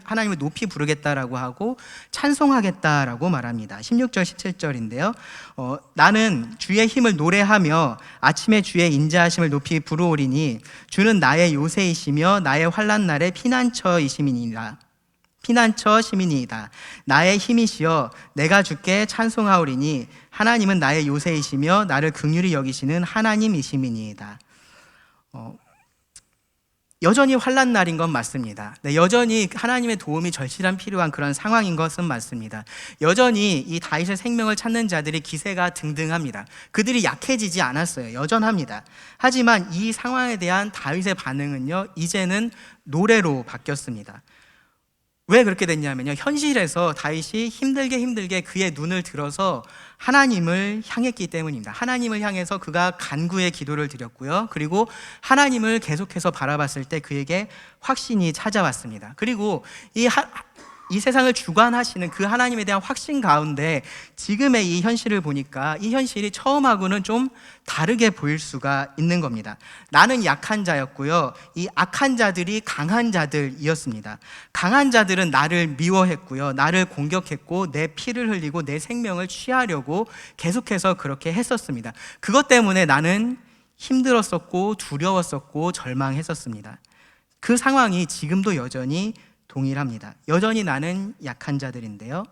하나님을 높이 부르겠다라고 하고 찬송하겠다라고 말합니다. 16절 17절인데요. 나는 주의 힘을 노래하며 아침에 주의 인자하심을 높이 부르오리니 주는 나의 요새이시며 나의 환난 날의 피난처이심이니이다. 나의 힘이시여 내가 주께 찬송하오리니 하나님은 나의 요새이시며 나를 긍휼히 여기시는 하나님이심이니이다. 여전히 환난 날인 건 맞습니다. 네, 여전히 하나님의 도움이 절실한 필요한 그런 상황인 것은 맞습니다. 여전히 이 다윗의 생명을 찾는 자들이 기세가 등등합니다. 그들이 약해지지 않았어요. 여전합니다. 하지만 이 상황에 대한 다윗의 반응은요, 이제는 노래로 바뀌었습니다. 왜 그렇게 됐냐면요, 현실에서 다윗이 힘들게 그의 눈을 들어서 하나님을 향했기 때문입니다. 하나님을 향해서 그가 간구의 기도를 드렸고요, 그리고 하나님을 계속해서 바라봤을 때 그에게 확신이 찾아왔습니다. 그리고 이 세상을 주관하시는 그 하나님에 대한 확신 가운데 지금의 이 현실을 보니까 이 현실이 처음하고는 좀 다르게 보일 수가 있는 겁니다. 나는 약한 자였고요, 이 악한 자들이 강한 자들이었습니다. 강한 자들은 나를 미워했고요, 나를 공격했고 내 피를 흘리고 내 생명을 취하려고 계속해서 그렇게 했었습니다. 그것 때문에 나는 힘들었었고 두려웠었고 절망했었습니다. 그 상황이 지금도 여전히 동일합니다. 여전히 나는 약한 자들인데요,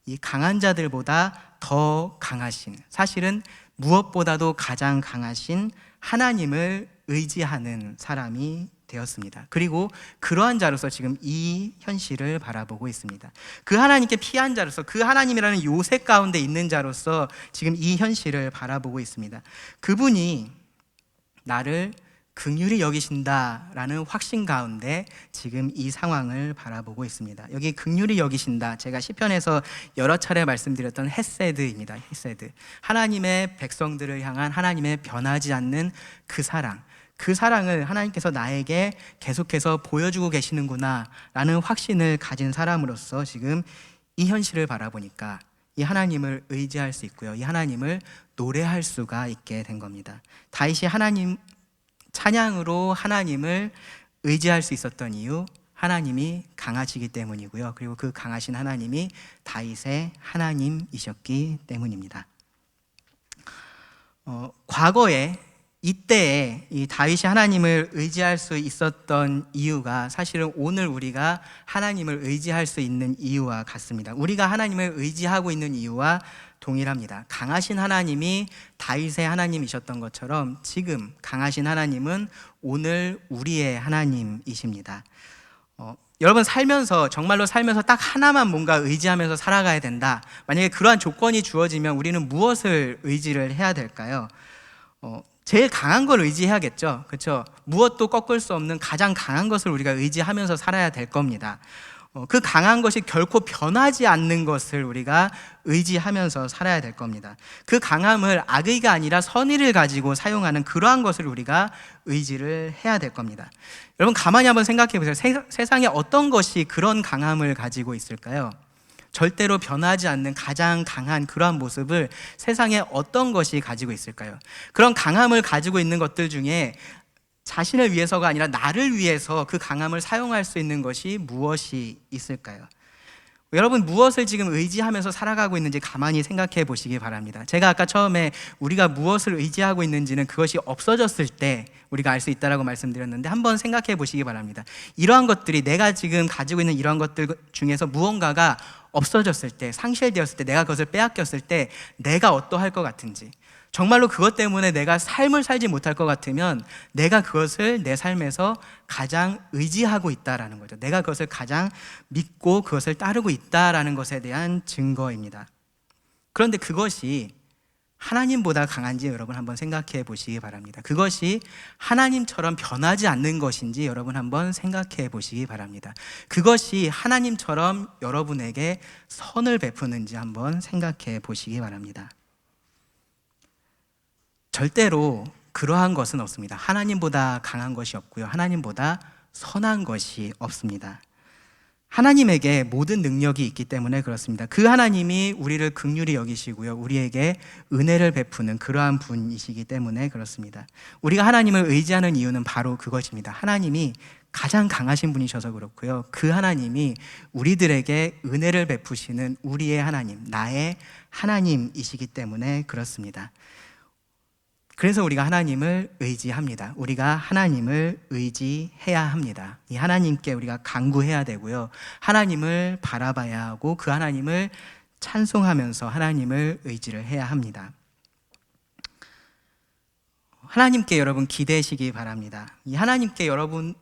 이 강한 자들보다 더 강하신, 사실은 무엇보다도 가장 강하신 하나님을 의지하는 사람이 되었습니다. 그리고 그러한 자로서 지금 이 현실을 바라보고 있습니다. 그 하나님께 피한 자로서, 그 하나님이라는 요새 가운데 있는 자로서 지금 이 현실을 바라보고 있습니다. 그분이 나를 긍휼히 여기신다라는 확신 가운데 지금 이 상황을 바라보고 있습니다. 여기 긍휼히 여기신다, 제가 시편에서 여러 차례 말씀드렸던 헤세드입니다. 헤세드, 하나님의 백성들을 향한 하나님의 변하지 않는 그 사랑을 하나님께서 나에게 계속해서 보여주고 계시는구나 라는 확신을 가진 사람으로서 지금 이 현실을 바라보니까 이 하나님을 의지할 수 있고요, 이 하나님을 노래할 수가 있게 된 겁니다. 다윗이 찬양으로 하나님을 의지할 수 있었던 이유, 하나님이 강하시기 때문이고요, 그리고 그 강하신 하나님이 다윗의 하나님이셨기 때문입니다. 과거에 이때에 이 다윗이 하나님을 의지할 수 있었던 이유가 사실은 오늘 우리가 하나님을 의지할 수 있는 이유와 같습니다. 우리가 하나님을 의지하고 있는 이유와 동일합니다. 강하신 하나님이 다윗의 하나님이셨던 것처럼 지금 강하신 하나님은 오늘 우리의 하나님이십니다. 여러분 살면서 정말로 살면서 딱 하나만 뭔가 의지하면서 살아가야 된다. 만약에 그러한 조건이 주어지면 우리는 무엇을 의지를 해야 될까요? 제일 강한 걸 의지해야겠죠. 그렇죠? 무엇도 꺾을 수 없는 가장 강한 것을 우리가 의지하면서 살아야 될 겁니다. 그 강한 것이 결코 변하지 않는 것을 우리가 의지하면서 살아야 될 겁니다. 그 강함을 악의가 아니라 선의를 가지고 사용하는 그러한 것을 우리가 의지를 해야 될 겁니다. 여러분 가만히 한번 생각해 보세요. 세상에 어떤 것이 그런 강함을 가지고 있을까요? 절대로 변하지 않는 가장 강한 그러한 모습을 세상에 어떤 것이 가지고 있을까요? 그런 강함을 가지고 있는 것들 중에 자신을 위해서가 아니라 나를 위해서 그 강함을 사용할 수 있는 것이 무엇이 있을까요? 여러분 무엇을 지금 의지하면서 살아가고 있는지 가만히 생각해 보시기 바랍니다. 제가 아까 처음에 우리가 무엇을 의지하고 있는지는 그것이 없어졌을 때 우리가 알 수 있다라고 말씀드렸는데 한번 생각해 보시기 바랍니다. 이러한 것들이 내가 지금 가지고 있는 이러한 것들 중에서 무언가가 없어졌을 때, 상실되었을 때, 내가 그것을 빼앗겼을 때 내가 어떠할 것 같은지, 정말로 그것 때문에 내가 삶을 살지 못할 것 같으면 내가 그것을 내 삶에서 가장 의지하고 있다라는 거죠. 내가 그것을 가장 믿고 그것을 따르고 있다라는 것에 대한 증거입니다. 그런데 그것이 하나님보다 강한지 여러분 한번 생각해 보시기 바랍니다. 그것이 하나님처럼 변하지 않는 것인지 여러분 한번 생각해 보시기 바랍니다. 그것이 하나님처럼 여러분에게 선을 베푸는지 한번 생각해 보시기 바랍니다. 절대로 그러한 것은 없습니다. 하나님보다 강한 것이 없고요. 하나님보다 선한 것이 없습니다. 하나님에게 모든 능력이 있기 때문에 그렇습니다. 그 하나님이 우리를 긍휼히 여기시고요. 우리에게 은혜를 베푸는 그러한 분이시기 때문에 그렇습니다. 우리가 하나님을 의지하는 이유는 바로 그것입니다. 하나님이 가장 강하신 분이셔서 그렇고요. 그 하나님이 우리들에게 은혜를 베푸시는 우리의 하나님, 나의 하나님이시기 때문에 그렇습니다. 그래서 우리가 하나님을 의지합니다. 우리가 하나님을 의지해야 합니다. 이 하나님께 우리가 간구해야 되고요. 하나님을 바라봐야 하고 그 하나님을 찬송하면서 하나님을 의지를 해야 합니다. 하나님께 여러분 기대시기 바랍니다. 이 하나님께 여러분의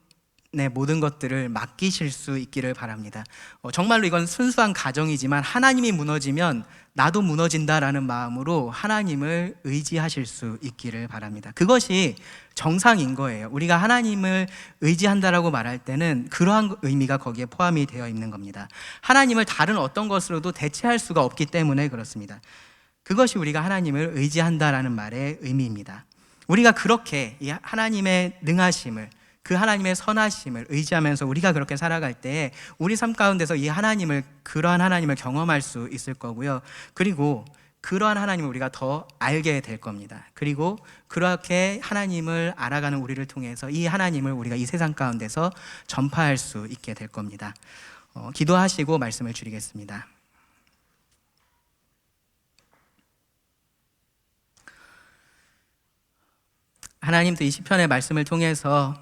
모든 것들을 맡기실 수 있기를 바랍니다. 정말로 이건 순수한 가정이지만 하나님이 무너지면 나도 무너진다라는 마음으로 하나님을 의지하실 수 있기를 바랍니다. 그것이 정상인 거예요. 우리가 하나님을 의지한다라고 말할 때는 그러한 의미가 거기에 포함이 되어 있는 겁니다. 하나님을 다른 어떤 것으로도 대체할 수가 없기 때문에 그렇습니다. 그것이 우리가 하나님을 의지한다라는 말의 의미입니다. 우리가 그렇게 이 하나님의 능하심을, 그 하나님의 선하심을 의지하면서 우리가 그렇게 살아갈 때 우리 삶 가운데서 이 하나님을, 그러한 하나님을 경험할 수 있을 거고요. 그리고 그러한 하나님을 우리가 더 알게 될 겁니다. 그리고 그렇게 하나님을 알아가는 우리를 통해서 이 하나님을 우리가 이 세상 가운데서 전파할 수 있게 될 겁니다. 기도하시고 말씀을 드리겠습니다. 하나님도 이 시편의 말씀을 통해서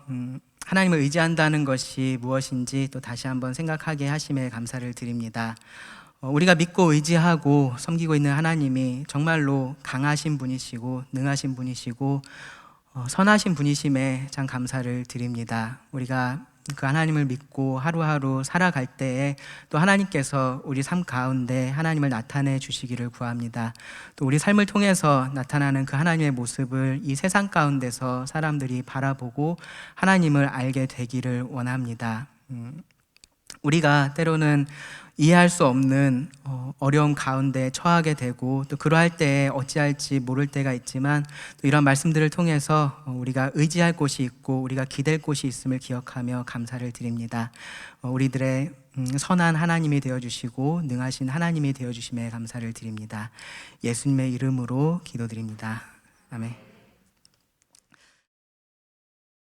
하나님을 의지한다는 것이 무엇인지 또 다시 한번 생각하게 하심에 감사를 드립니다. 우리가 믿고 의지하고 섬기고 있는 하나님이 정말로 강하신 분이시고 능하신 분이시고 선하신 분이심에 참 감사를 드립니다. 우리가 그 하나님을 믿고 하루하루 살아갈 때에 또 하나님께서 우리 삶 가운데 하나님을 나타내 주시기를 구합니다. 또 우리 삶을 통해서 나타나는 그 하나님의 모습을 이 세상 가운데서 사람들이 바라보고 하나님을 알게 되기를 원합니다. 우리가 때로는 이해할 수 없는 어려움 가운데 처하게 되고 또 그러할 때 어찌할지 모를 때가 있지만 또 이런 말씀들을 통해서 우리가 의지할 곳이 있고 우리가 기댈 곳이 있음을 기억하며 감사를 드립니다. 우리들의 선한 하나님이 되어주시고 능하신 하나님이 되어주심에 감사를 드립니다. 예수님의 이름으로 기도드립니다. 아멘.